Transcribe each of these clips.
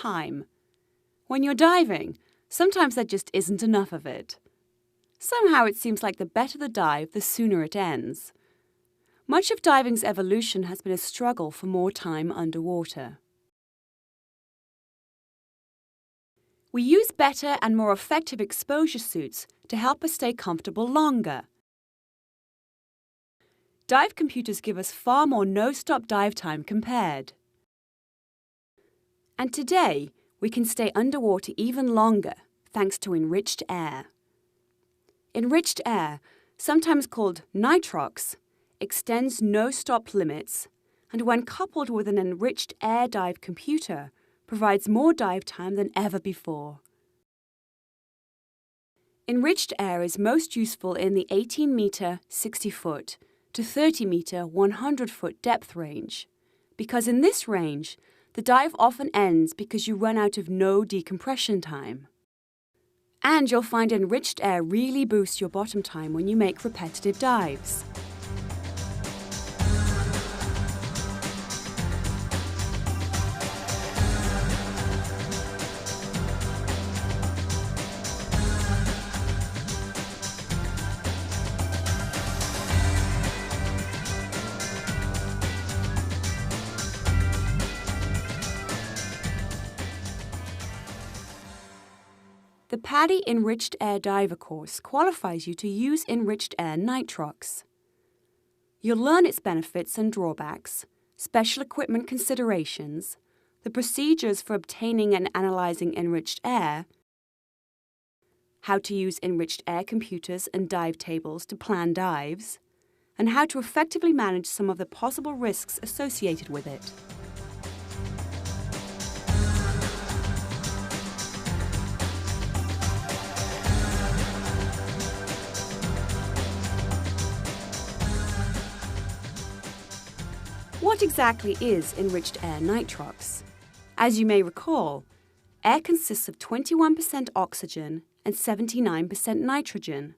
time. When you're diving, sometimes there just isn't enough of it. Somehow it seems like the better the dive, the sooner it ends. Much of diving's evolution has been a struggle for more time underwater. We use better and more effective exposure suits to help us stay comfortable longer. Dive computers give us far more no-stop dive time compared. And today, we can stay underwater even longer thanks to enriched air. Enriched air, sometimes called nitrox, extends no-stop limits, and when coupled with an enriched air dive computer, provides more dive time than ever before. Enriched air is most useful in the 18-meter 60-foot to 30-meter 100-foot depth range, because in this range, the dive often ends because you run out of no decompression time. And you'll find enriched air really boosts your bottom time when you make repetitive dives. The PADI Enriched Air Diver course qualifies you to use Enriched Air Nitrox. You'll learn its benefits and drawbacks, special equipment considerations, the procedures for obtaining and analyzing enriched air, how to use enriched air computers and dive tables to plan dives, and how to effectively manage some of the possible risks associated with it. What exactly is enriched air nitrox? As you may recall, air consists of 21% oxygen and 79% nitrogen.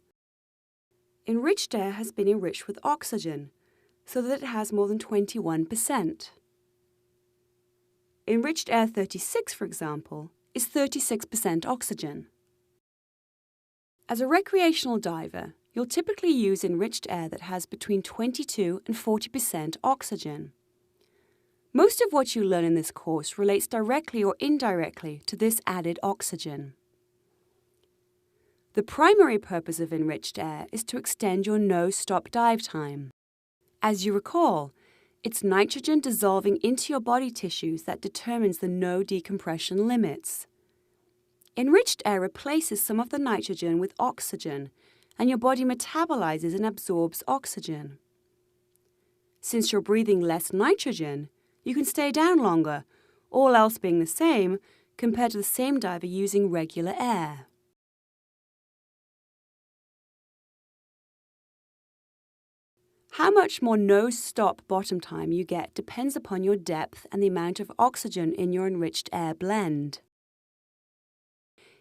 Enriched air has been enriched with oxygen, so that it has more than 21%. Enriched air 36, for example, is 36% oxygen. As a recreational diver, you'll typically use enriched air that has between 22 and 40% oxygen. Most of what you learn in this course relates directly or indirectly to this added oxygen. The primary purpose of enriched air is to extend your no-stop dive time. As you recall, it's nitrogen dissolving into your body tissues that determines the no decompression limits. Enriched air replaces some of the nitrogen with oxygen, and your body metabolizes and absorbs oxygen. Since you're breathing less nitrogen, you can stay down longer, all else being the same, compared to the same diver using regular air. How much more no-stop bottom time you get depends upon your depth and the amount of oxygen in your enriched air blend.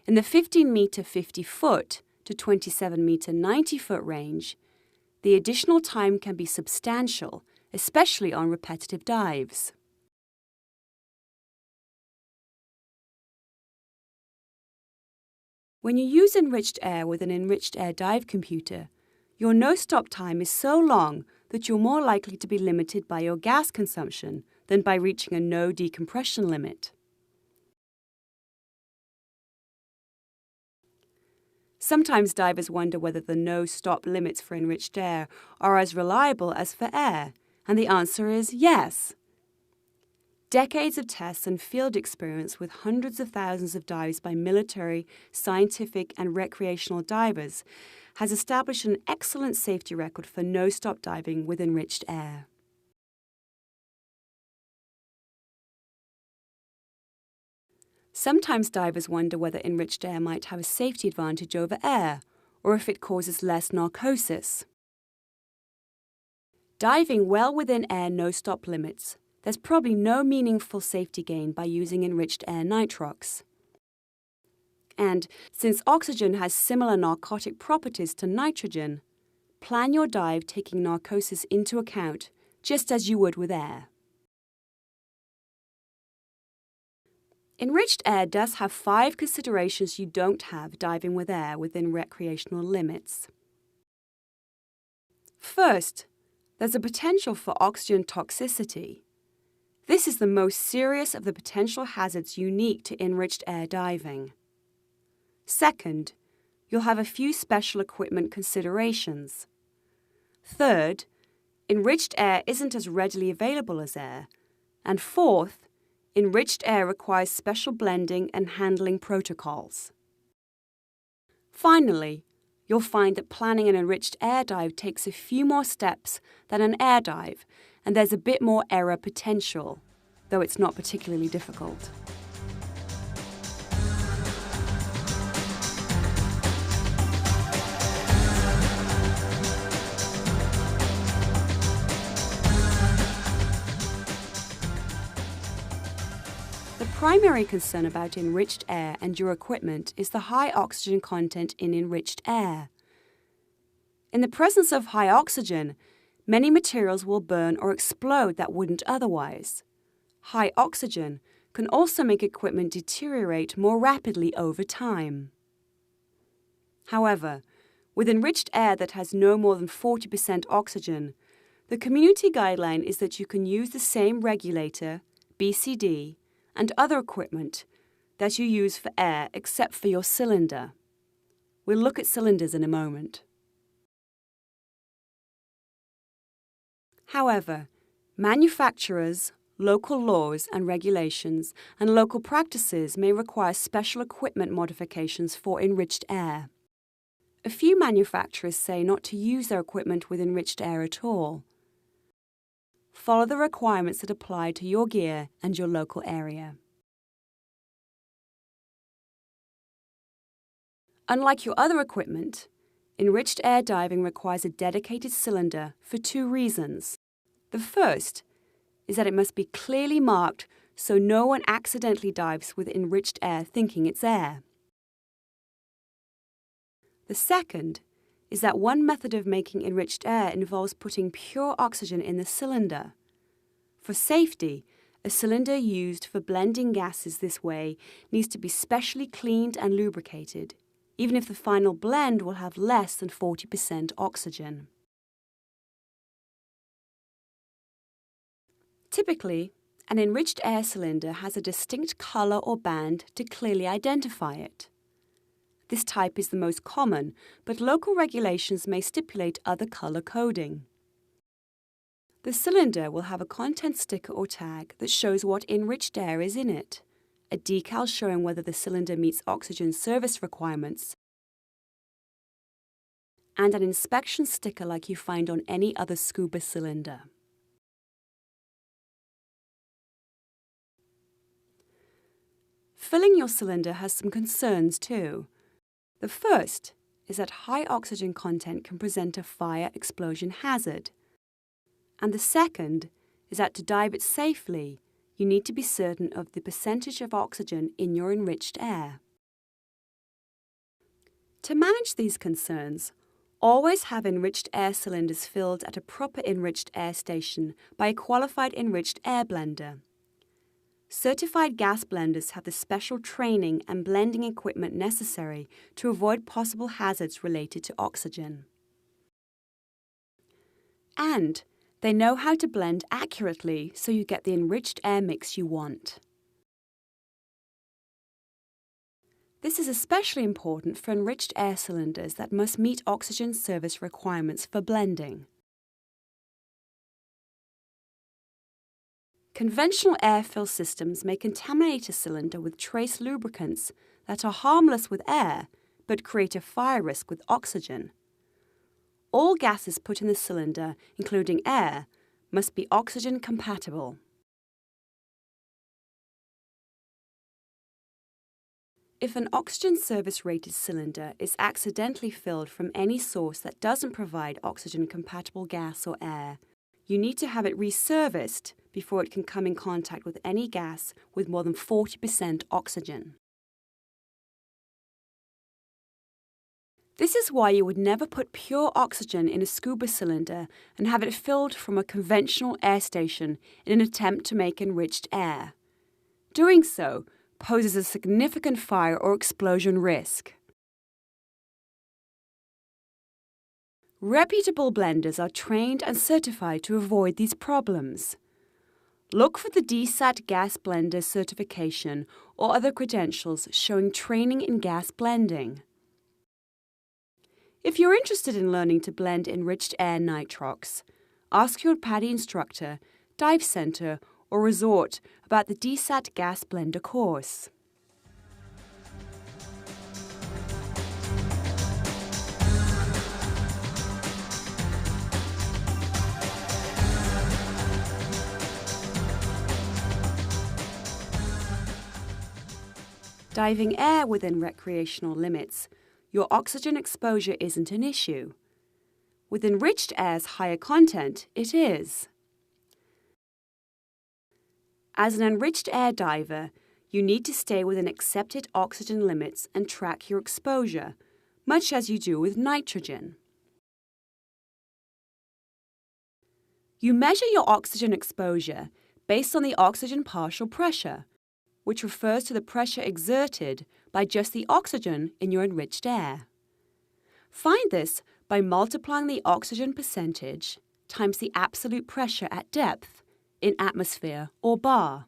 In the 15-meter 50-foot to 27-meter 90-foot range, the additional time can be substantial, especially on repetitive dives. When you use enriched air with an enriched air dive computer, your no-stop time is so long that you're more likely to be limited by your gas consumption than by reaching a no decompression limit. Sometimes divers wonder whether the no-stop limits for enriched air are as reliable as for air, and the answer is yes. Decades of tests and field experience with hundreds of thousands of dives by military, scientific, and recreational divers has established an excellent safety record for no-stop diving with enriched air. Sometimes divers wonder whether enriched air might have a safety advantage over air, or if it causes less narcosis. Diving well within air no-stop limits, there's probably no meaningful safety gain by using enriched air nitrox. And since oxygen has similar narcotic properties to nitrogen, plan your dive taking narcosis into account, just as you would with air. Enriched air does have 5 considerations you don't have diving with air within recreational limits. First, there's a potential for oxygen toxicity. This is the most serious of the potential hazards unique to enriched air diving. Second, you'll have a few special equipment considerations. Third, enriched air isn't as readily available as air. And fourth, enriched air requires special blending and handling protocols. Finally, you'll find that planning an enriched air dive takes a few more steps than an air dive, and there's a bit more error potential, though it's not particularly difficult. The primary concern about enriched air and your equipment is the high oxygen content in enriched air. In the presence of high oxygen, many materials will burn or explode that wouldn't otherwise. High oxygen can also make equipment deteriorate more rapidly over time. However, with enriched air that has no more than 40% oxygen, the community guideline is that you can use the same regulator, BCD, and other equipment that you use for air except for your cylinder. We'll look at cylinders in a moment. However, manufacturers, local laws and regulations, and local practices may require special equipment modifications for enriched air. A few manufacturers say not to use their equipment with enriched air at all. Follow the requirements that apply to your gear and your local area. Unlike your other equipment, enriched air diving requires a dedicated cylinder for 2 reasons. The first is that it must be clearly marked so no one accidentally dives with enriched air thinking it's air. The second is that one method of making enriched air involves putting pure oxygen in the cylinder. For safety, a cylinder used for blending gases this way needs to be specially cleaned and lubricated, even if the final blend will have less than 40% oxygen. Typically, an enriched air cylinder has a distinct color or band to clearly identify it. This type is the most common, but local regulations may stipulate other color coding. The cylinder will have a content sticker or tag that shows what enriched air is in it, a decal showing whether the cylinder meets oxygen service requirements, and an inspection sticker like you find on any other scuba cylinder. Filling your cylinder has some concerns too. The first is that high oxygen content can present a fire explosion hazard. And the second is that to dive it safely, you need to be certain of the percentage of oxygen in your enriched air. To manage these concerns, always have enriched air cylinders filled at a proper enriched air station by a qualified enriched air blender. Certified gas blenders have the special training and blending equipment necessary to avoid possible hazards related to oxygen. And they know how to blend accurately so you get the enriched air mix you want. This is especially important for enriched air cylinders that must meet oxygen service requirements for blending. Conventional air-fill systems may contaminate a cylinder with trace lubricants that are harmless with air but create a fire risk with oxygen. All gases put in the cylinder, including air, must be oxygen compatible. If an oxygen service-rated cylinder is accidentally filled from any source that doesn't provide oxygen-compatible gas or air, you need to have it reserviced before it can come in contact with any gas with more than 40% oxygen. This is why you would never put pure oxygen in a scuba cylinder and have it filled from a conventional air station in an attempt to make enriched air. Doing so poses a significant fire or explosion risk. Reputable blenders are trained and certified to avoid these problems. Look for the DSAT gas blender certification or other credentials showing training in gas blending. If you're interested in learning to blend enriched air nitrox, ask your PADI instructor, dive center, or resort about the DSAT gas blender course. Diving air within recreational limits, your oxygen exposure isn't an issue. With enriched air's higher content, it is. As an enriched air diver, you need to stay within accepted oxygen limits and track your exposure, much as you do with nitrogen. You measure your oxygen exposure based on the oxygen partial pressure, which refers to the pressure exerted by just the oxygen in your enriched air. Find this by multiplying the oxygen percentage times the absolute pressure at depth in atmosphere or bar.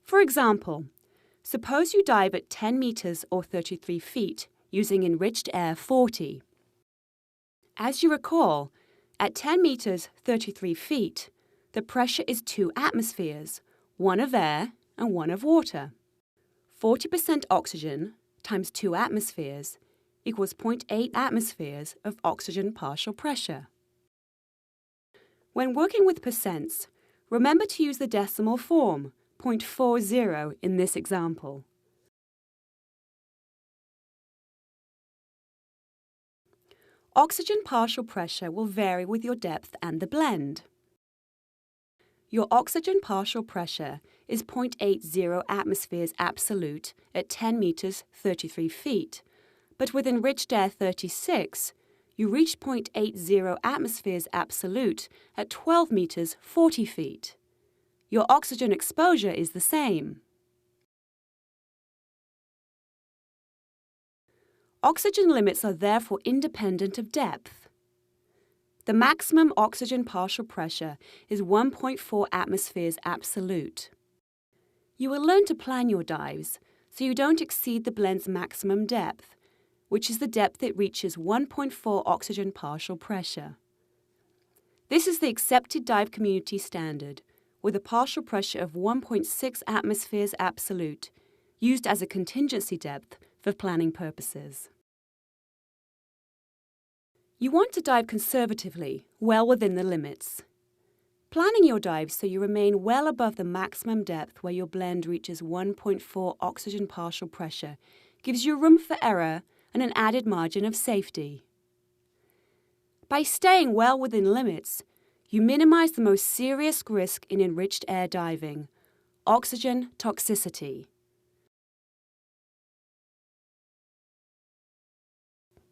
For example, suppose you dive at 10 meters or 33 feet using enriched air 40. As you recall, at 10 meters 33 feet, the pressure is 2 atmospheres, one of air and one of water. 40% oxygen times 2 atmospheres equals 0.8 atmospheres of oxygen partial pressure. When working with percents, remember to use the decimal form, 0.40 in this example. Oxygen partial pressure will vary with your depth and the blend. Your oxygen partial pressure is 0.80 atmospheres absolute at 10 meters 33 feet, but with enriched air 36, you reach 0.80 atmospheres absolute at 12 meters 40 feet. Your oxygen exposure is the same. Oxygen limits are therefore independent of depth. The maximum oxygen partial pressure is 1.4 atmospheres absolute. You will learn to plan your dives so you don't exceed the blend's maximum depth, which is the depth it reaches 1.4 oxygen partial pressure. This is the accepted dive community standard, with a partial pressure of 1.6 atmospheres absolute, used as a contingency depth for planning purposes. You want to dive conservatively, well within the limits. Planning your dives so you remain well above the maximum depth where your blend reaches 1.4 oxygen partial pressure gives you room for error and an added margin of safety. By staying well within limits, you minimize the most serious risk in enriched air diving, oxygen toxicity.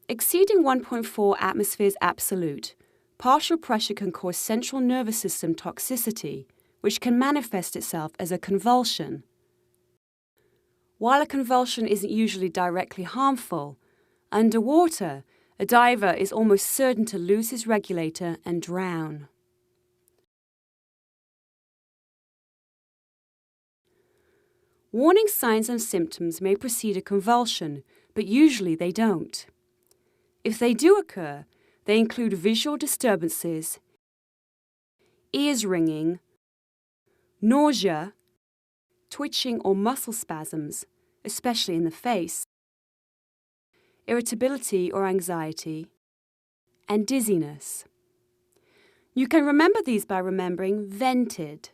Exceeding 1.4 atmospheres absolute, partial pressure can cause central nervous system toxicity, which can manifest itself as a convulsion. While a convulsion isn't usually directly harmful, underwater, a diver is almost certain to lose his regulator and drown. Warning signs and symptoms may precede a convulsion, but usually they don't. If they do occur, they include visual disturbances, ears ringing, nausea, twitching or muscle spasms, especially in the face, irritability or anxiety, and dizziness. You can remember these by remembering vented.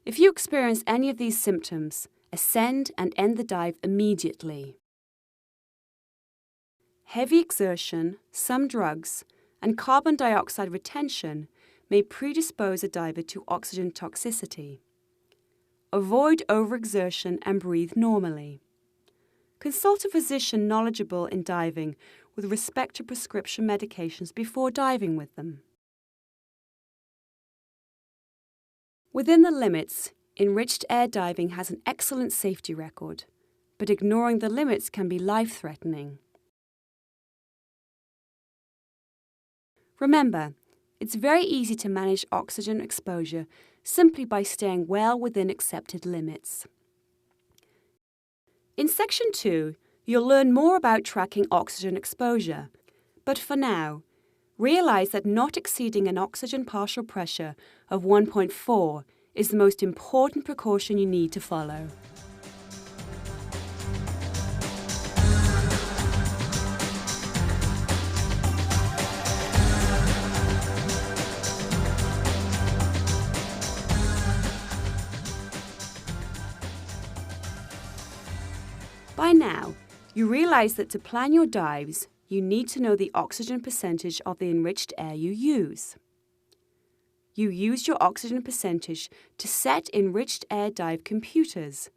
If you experience any of these symptoms, ascend and end the dive immediately. Heavy exertion, some drugs, and carbon dioxide retention may predispose a diver to oxygen toxicity. Avoid overexertion and breathe normally. Consult a physician knowledgeable in diving with respect to prescription medications before diving with them. Within the limits, enriched air diving has an excellent safety record, but ignoring the limits can be life-threatening. Remember, it's very easy to manage oxygen exposure simply by staying well within accepted limits. In Section 2, you'll learn more about tracking oxygen exposure, but for now, realize that not exceeding an oxygen partial pressure of 1.4 is the most important precaution you need to follow. By now, you realize that to plan your dives, you need to know the oxygen percentage of the enriched air you use. You use your oxygen percentage to set enriched air dive computers,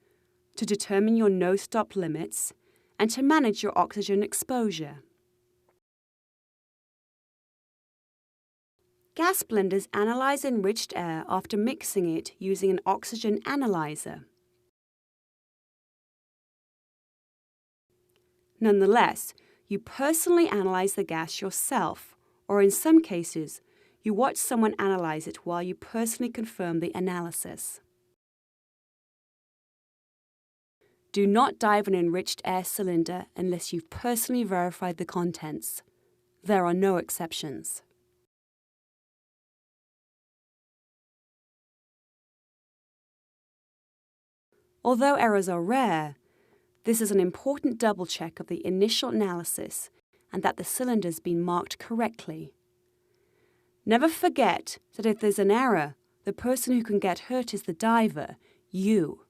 to determine your no-stop limits, and to manage your oxygen exposure. Gas blenders analyze enriched air after mixing it using an oxygen analyzer. Nonetheless, you personally analyze the gas yourself, or in some cases, you watch someone analyze it while you personally confirm the analysis. Do not dive an enriched air cylinder unless you've personally verified the contents. There are no exceptions. Although errors are rare, this is an important double check of the initial analysis and that the cylinder's been marked correctly. Never forget that if there's an error, the person who can get hurt is the diver, you.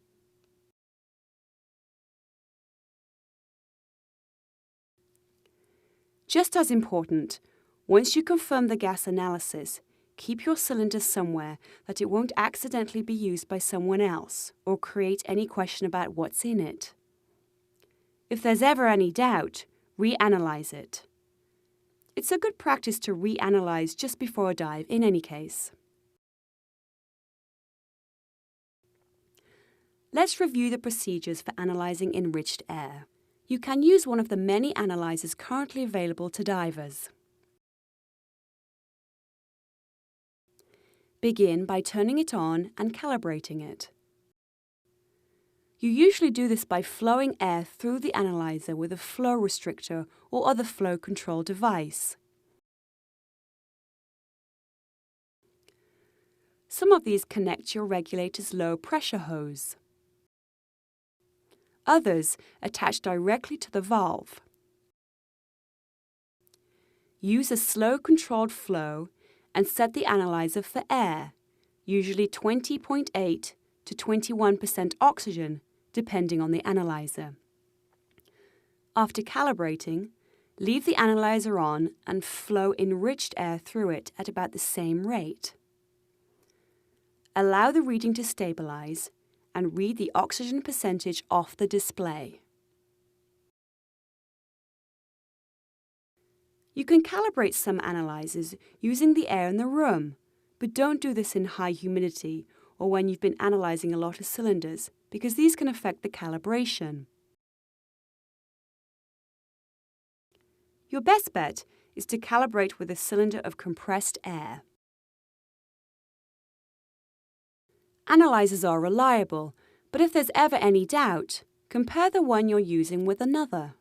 Just as important, once you confirm the gas analysis, keep your cylinder somewhere that it won't accidentally be used by someone else or create any question about what's in it. If there's ever any doubt, reanalyze it. It's a good practice to reanalyze just before a dive in any case. Let's review the procedures for analyzing enriched air. You can use one of the many analyzers currently available to divers. Begin by turning it on and calibrating it. You usually do this by flowing air through the analyzer with a flow restrictor or other flow control device. Some of these connect your regulator's low pressure hose. Others attach directly to the valve. Use a slow controlled flow and set the analyzer for air, usually 20.8 to 21% oxygen, depending on the analyzer. After calibrating, leave the analyzer on and flow enriched air through it at about the same rate. Allow the reading to stabilize and read the oxygen percentage off the display. You can calibrate some analyzers using the air in the room, but don't do this in high humidity or when you've been analyzing a lot of cylinders, because these can affect the calibration. Your best bet is to calibrate with a cylinder of compressed air. Analyzers are reliable, but if there's ever any doubt, compare the one you're using with another.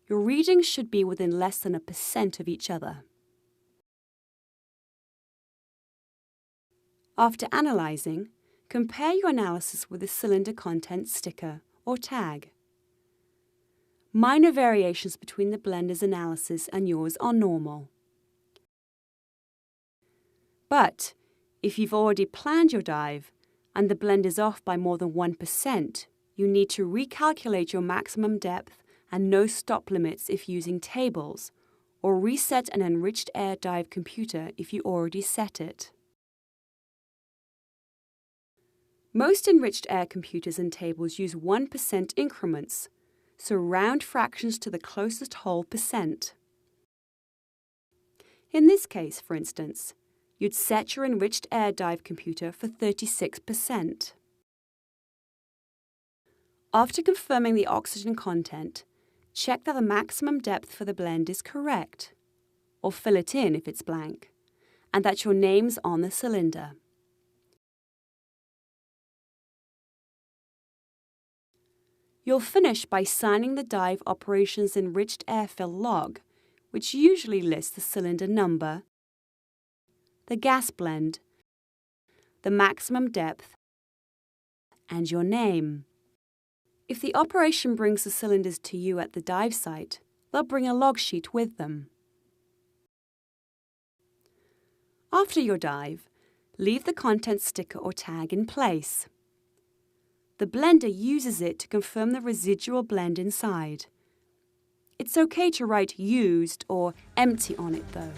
Your readings should be within less than 1% of each other. After analyzing, compare your analysis with a cylinder contents sticker or tag. Minor variations between the blender's analysis and yours are normal. But if you've already planned your dive and the blend is off by more than 1%, you need to recalculate your maximum depth and no stop limits if using tables, or reset an enriched air dive computer if you already set it. Most enriched air computers and tables use 1% increments, so round fractions to the closest whole percent. In this case, for instance, you'd set your enriched air dive computer for 36%. After confirming the oxygen content, check that the maximum depth for the blend is correct, or fill it in if it's blank, and that your name's on the cylinder. You'll finish by signing the dive operations enriched air fill log, which usually lists the cylinder number, the gas blend, the maximum depth, and your name. If the operation brings the cylinders to you at the dive site, they'll bring a log sheet with them. After your dive, leave the contents sticker or tag in place. The blender uses it to confirm the residual blend inside. It's okay to write used or empty on it though.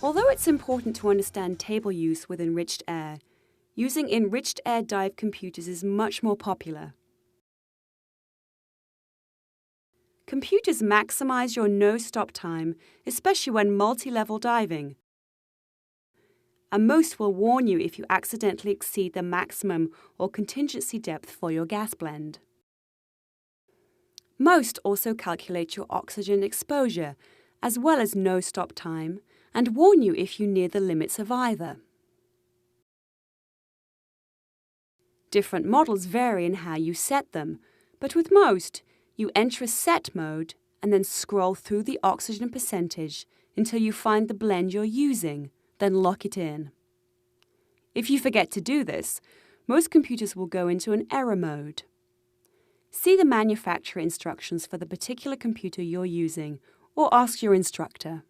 Although it's important to understand table use with enriched air, using enriched air dive computers is much more popular. Computers maximize your no-stop time, especially when multi-level diving. And most will warn you if you accidentally exceed the maximum or contingency depth for your gas blend. Most also calculate your oxygen exposure, as well as no-stop time, and warn you if you near the limits of either. Different models vary in how you set them, but with most, you enter a set mode and then scroll through the oxygen percentage until you find the blend you're using, then lock it in. If you forget to do this, most computers will go into an error mode. See the manufacturer instructions for the particular computer you're using, or ask your instructor.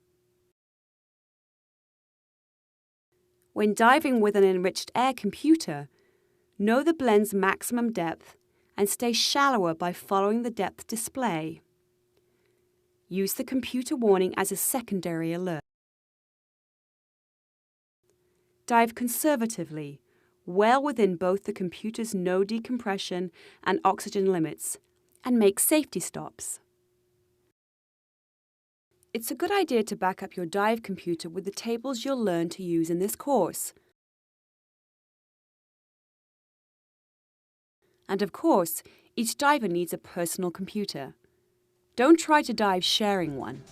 When diving with an enriched air computer, know the blend's maximum depth and stay shallower by following the depth display. Use the computer warning as a secondary alert. Dive conservatively, well within both the computer's no decompression and oxygen limits, and make safety stops. It's a good idea to back up your dive computer with the tables you'll learn to use in this course. And of course, each diver needs a personal computer. Don't try to dive sharing one.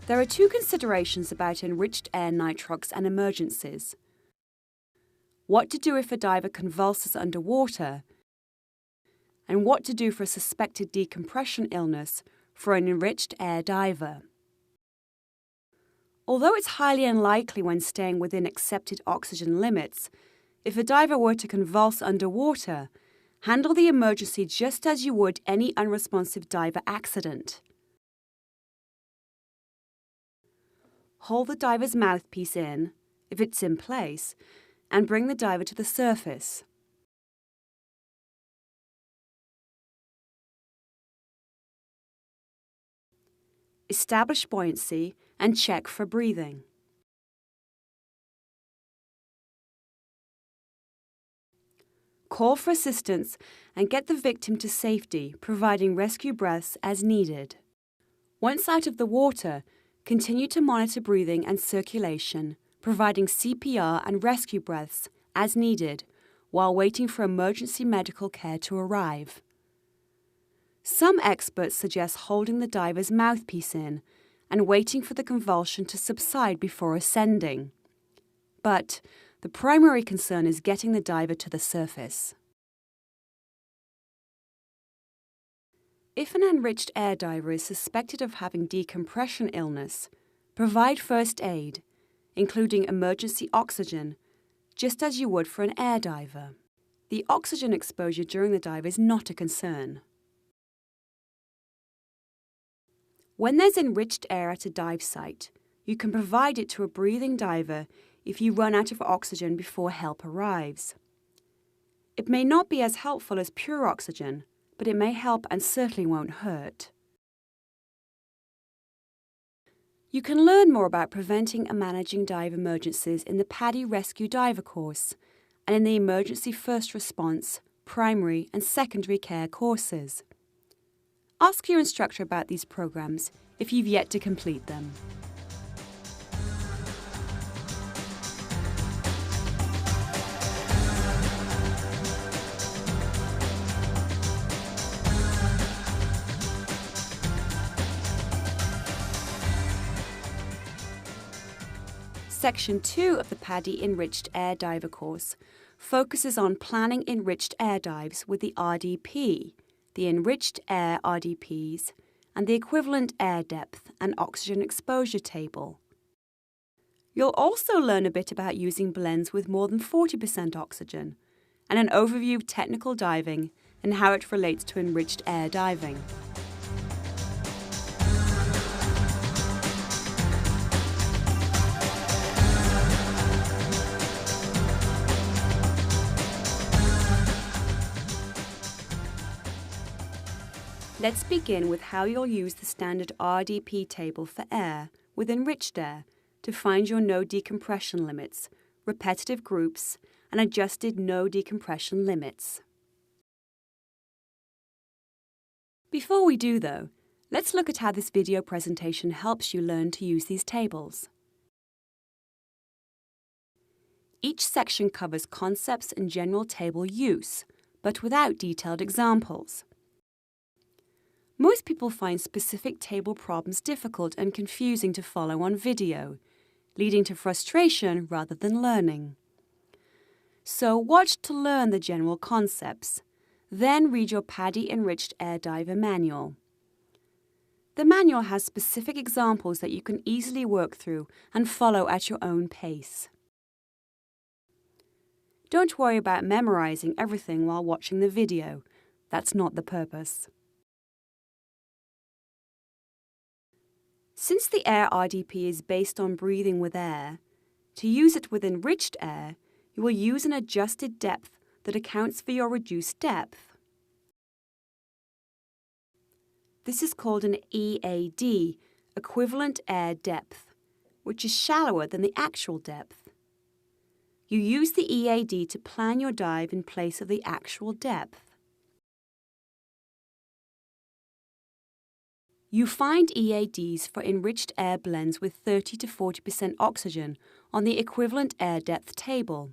There are two considerations about enriched air nitrox and emergencies. What to do if a diver convulses underwater, and what to do for a suspected decompression illness for an enriched air diver. Although it's highly unlikely when staying within accepted oxygen limits, if a diver were to convulse underwater, handle the emergency just as you would any unresponsive diver accident. Hold the diver's mouthpiece in, if it's in place, and bring the diver to the surface. Establish buoyancy and check for breathing. Call for assistance and get the victim to safety, providing rescue breaths as needed. Once out of the water, continue to monitor breathing and circulation, providing CPR and rescue breaths as needed while waiting for emergency medical care to arrive. Some experts suggest holding the diver's mouthpiece in and waiting for the convulsion to subside before ascending. But the primary concern is getting the diver to the surface. If an enriched air diver is suspected of having decompression illness, provide first aid, including emergency oxygen, just as you would for an air diver. The oxygen exposure during the dive is not a concern. When there's enriched air at a dive site, you can provide it to a breathing diver if you run out of oxygen before help arrives. It may not be as helpful as pure oxygen, but it may help and certainly won't hurt. You can learn more about preventing and managing dive emergencies in the PADI Rescue Diver course and in the Emergency First Response, Primary and Secondary Care courses. Ask your instructor about these programs if you've yet to complete them. Section 2 of the PADI Enriched Air Diver course focuses on planning enriched air dives with the RDP, the Enriched Air RDPs, and the equivalent air depth and oxygen exposure table. You'll also learn a bit about using blends with more than 40% oxygen, and an overview of technical diving and how it relates to enriched air diving. Let's begin with how you'll use the standard RDP table for air with enriched air to find your no decompression limits, repetitive groups, and adjusted no decompression limits. Before we do, though, let's look at how this video presentation helps you learn to use these tables. Each section covers concepts and general table use, but without detailed examples. Most people find specific table problems difficult and confusing to follow on video, leading to frustration rather than learning. So watch to learn the general concepts, then read your PADI Enriched Air Diver Manual. The manual has specific examples that you can easily work through and follow at your own pace. Don't worry about memorizing everything while watching the video. That's not the purpose. Since the air RDP is based on breathing with air, to use it with enriched air, you will use an adjusted depth that accounts for your reduced depth. This is called an EAD, equivalent air depth, which is shallower than the actual depth. You use the EAD to plan your dive in place of the actual depth. You find EADs for enriched air blends with 30 to 40% oxygen on the equivalent air depth table.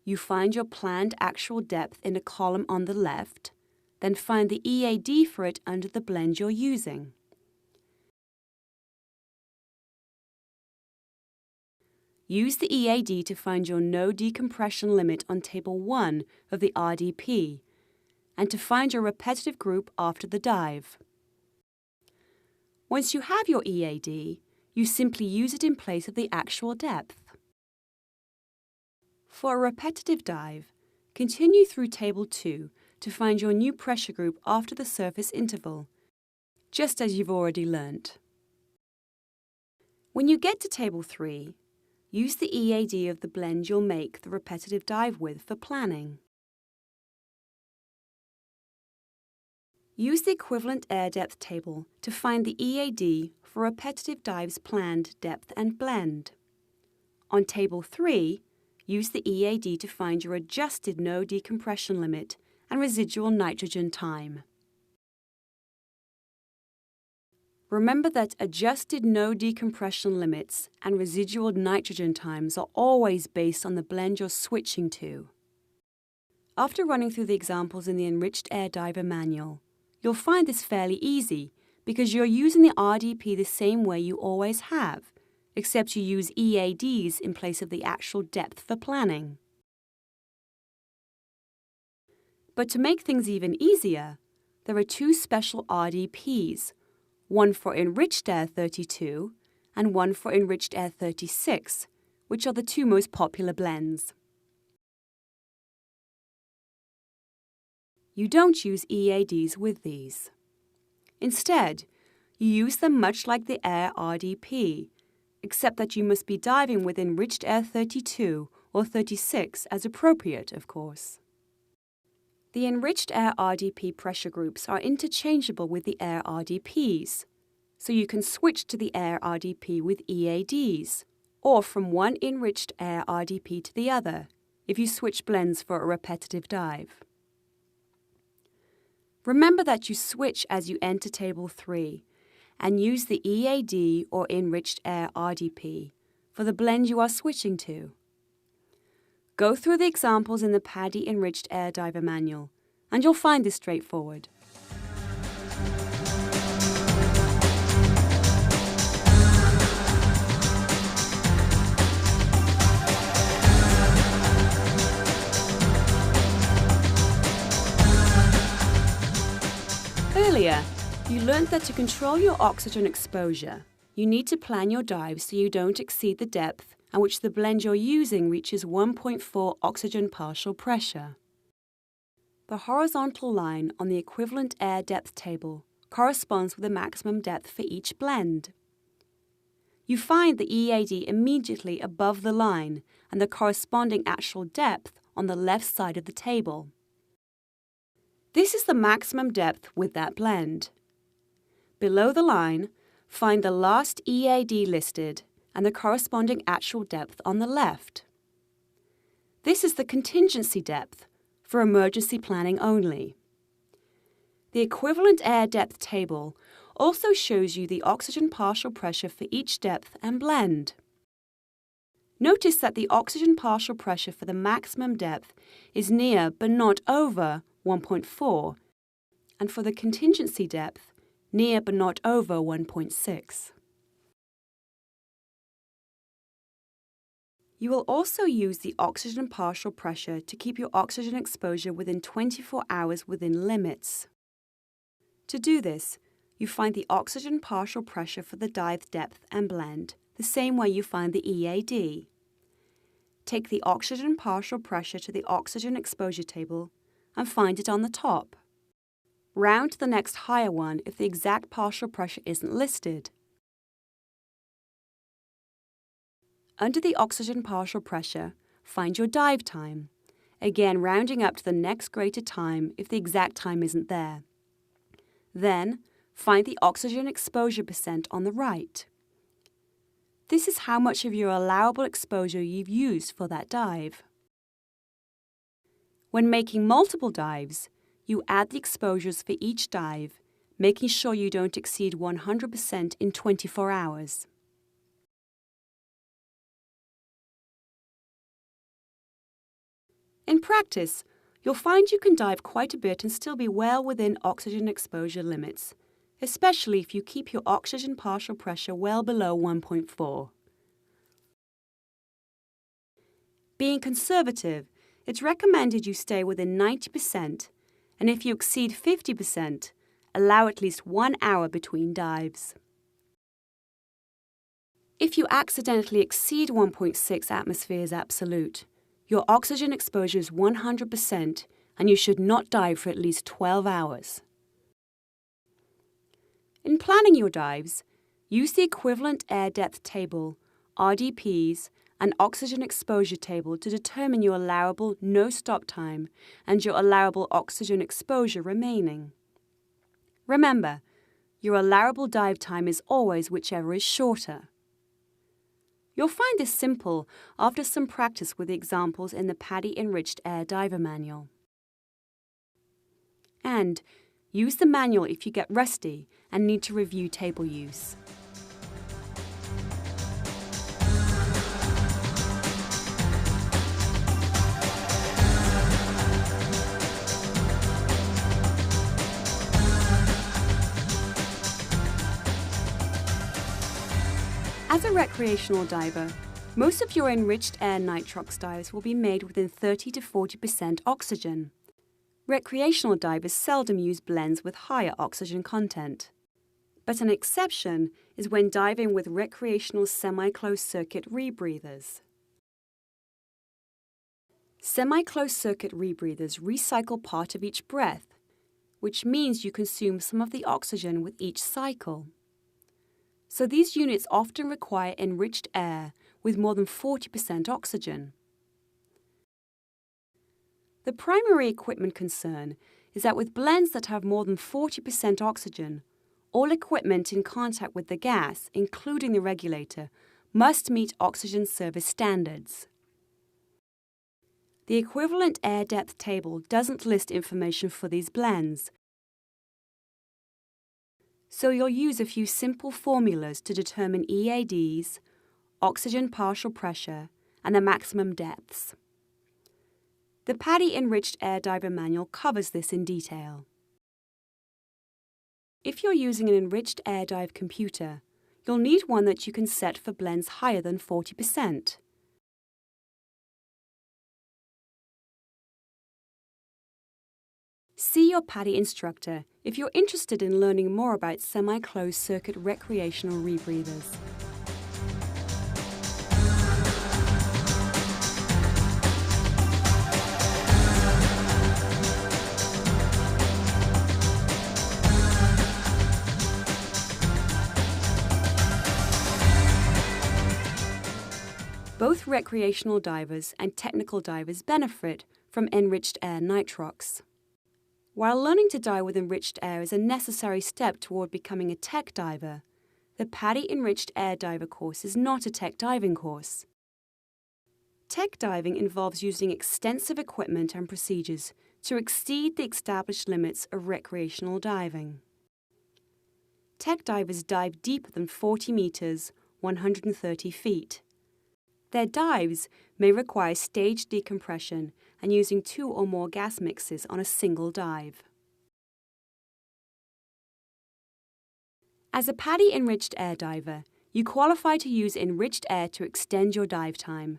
You find your planned actual depth in a column on the left, then find the EAD for it under the blend you're using. Use the EAD to find your no decompression limit on Table 1 of the RDP and to find your repetitive group after the dive. Once you have your EAD, you simply use it in place of the actual depth. For a repetitive dive, continue through Table 2 to find your new pressure group after the surface interval, just as you've already learnt. When you get to Table 3, use the EAD of the blend you'll make the repetitive dive with for planning. Use the equivalent air depth table to find the EAD for repetitive dives planned depth and blend. On Table 3, use the EAD to find your adjusted no decompression limit and residual nitrogen time. Remember that adjusted no decompression limits and residual nitrogen times are always based on the blend you're switching to. After running through the examples in the Enriched Air Diver Manual, you'll find this fairly easy because you're using the RDP the same way you always have, except you use EADs in place of the actual depth for planning. But to make things even easier, there are two special RDPs, one for Enriched Air 32 and one for Enriched Air 36, which are the two most popular blends. You don't use EADs with these. Instead, you use them much like the Air RDP, except that you must be diving with Enriched Air 32 or 36 as appropriate, of course. The enriched air RDP pressure groups are interchangeable with the air RDPs, so you can switch to the air RDP with EADs, or from one enriched air RDP to the other, if you switch blends for a repetitive dive. Remember that you switch as you enter Table 3, and use the EAD or enriched air RDP for the blend you are switching to. Go through the examples in the PADI Enriched Air Diver Manual, and you'll find this straightforward. Earlier, you learned that to control your oxygen exposure, you need to plan your dive so you don't exceed the depth at which the blend you're using reaches 1.4 oxygen partial pressure. The horizontal line on the equivalent air depth table corresponds with the maximum depth for each blend. You find the EAD immediately above the line and the corresponding actual depth on the left side of the table. This is the maximum depth with that blend. Below the line, find the last EAD listed and the corresponding actual depth on the left. This is the contingency depth, for emergency planning only. The equivalent air depth table also shows you the oxygen partial pressure for each depth and blend. Notice that the oxygen partial pressure for the maximum depth is near but not over 1.4, and for the contingency depth, near but not over 1.6. You will also use the oxygen partial pressure to keep your oxygen exposure within 24 hours within limits. To do this, you find the oxygen partial pressure for the dive depth and blend the same way you find the EAD. Take the oxygen partial pressure to the oxygen exposure table and find it on the top. Round to the next higher one if the exact partial pressure isn't listed. Under the oxygen partial pressure, find your dive time, again rounding up to the next greater time if the exact time isn't there. Then, find the oxygen exposure percent on the right. This is how much of your allowable exposure you've used for that dive. When making multiple dives, you add the exposures for each dive, making sure you don't exceed 100% in 24 hours. In practice, you'll find you can dive quite a bit and still be well within oxygen exposure limits, especially if you keep your oxygen partial pressure well below 1.4. Being conservative, it's recommended you stay within 90%, and if you exceed 50%, allow at least 1 hour between dives. If you accidentally exceed 1.6 atmospheres absolute, your oxygen exposure is 100% and you should not dive for at least 12 hours. In planning your dives, use the equivalent air depth table, RDPs, and oxygen exposure table to determine your allowable no stop time and your allowable oxygen exposure remaining. Remember, your allowable dive time is always whichever is shorter. You'll find this simple after some practice with the examples in the PADI Enriched Air Diver Manual. And use the manual if you get rusty and need to review table use. As a recreational diver, most of your enriched air nitrox dives will be made within 30 to 40% oxygen. Recreational divers seldom use blends with higher oxygen content. But an exception is when diving with recreational semi-closed circuit rebreathers. Semi-closed circuit rebreathers recycle part of each breath, which means you consume some of the oxygen with each cycle. So these units often require enriched air with more than 40% oxygen. The primary equipment concern is that with blends that have more than 40% oxygen, all equipment in contact with the gas, including the regulator, must meet oxygen service standards. The equivalent air depth table doesn't list information for these blends, so you'll use a few simple formulas to determine EADs, oxygen partial pressure, and the maximum depths. The PADI Enriched Air Diver Manual covers this in detail. If you're using an enriched air dive computer, you'll need one that you can set for blends higher than 40%. See your PADI instructor if you're interested in learning more about semi-closed circuit recreational rebreathers. Both recreational divers and technical divers benefit from enriched air nitrox. While learning to dive with enriched air is a necessary step toward becoming a tech diver, the PADI Enriched Air Diver course is not a tech diving course. Tech diving involves using extensive equipment and procedures to exceed the established limits of recreational diving. Tech divers dive deeper than 40 meters, 130 feet. Their dives may require staged decompression and using 2 or more gas mixes on a single dive. As a PADI Enriched Air Diver, you qualify to use enriched air to extend your dive time.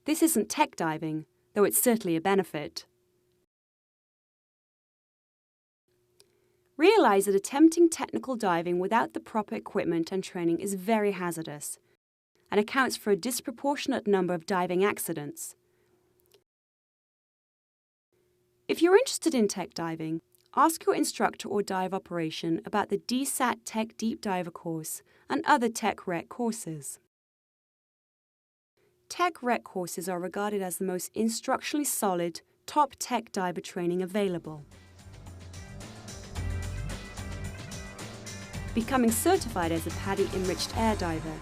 This isn't tech diving, though it's certainly a benefit. Realize that attempting technical diving without the proper equipment and training is very hazardous and accounts for a disproportionate number of diving accidents. If you're interested in tech diving, ask your instructor or dive operation about the DSAT Tech Deep Diver course and other Tech Rec courses. Tech Rec courses are regarded as the most instructionally solid, top tech diver training available. Becoming certified as a PADI Enriched Air Diver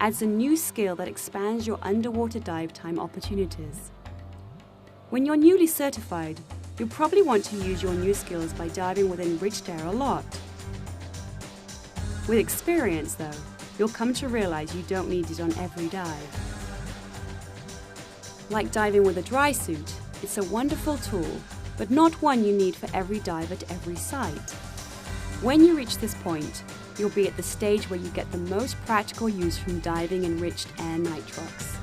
adds a new skill that expands your underwater dive time opportunities. When you're newly certified, you'll probably want to use your new skills by diving with enriched air a lot. With experience, though, you'll come to realize you don't need it on every dive. Like diving with a dry suit, it's a wonderful tool, but not one you need for every dive at every site. When you reach this point, you'll be at the stage where you get the most practical use from diving enriched air nitrox.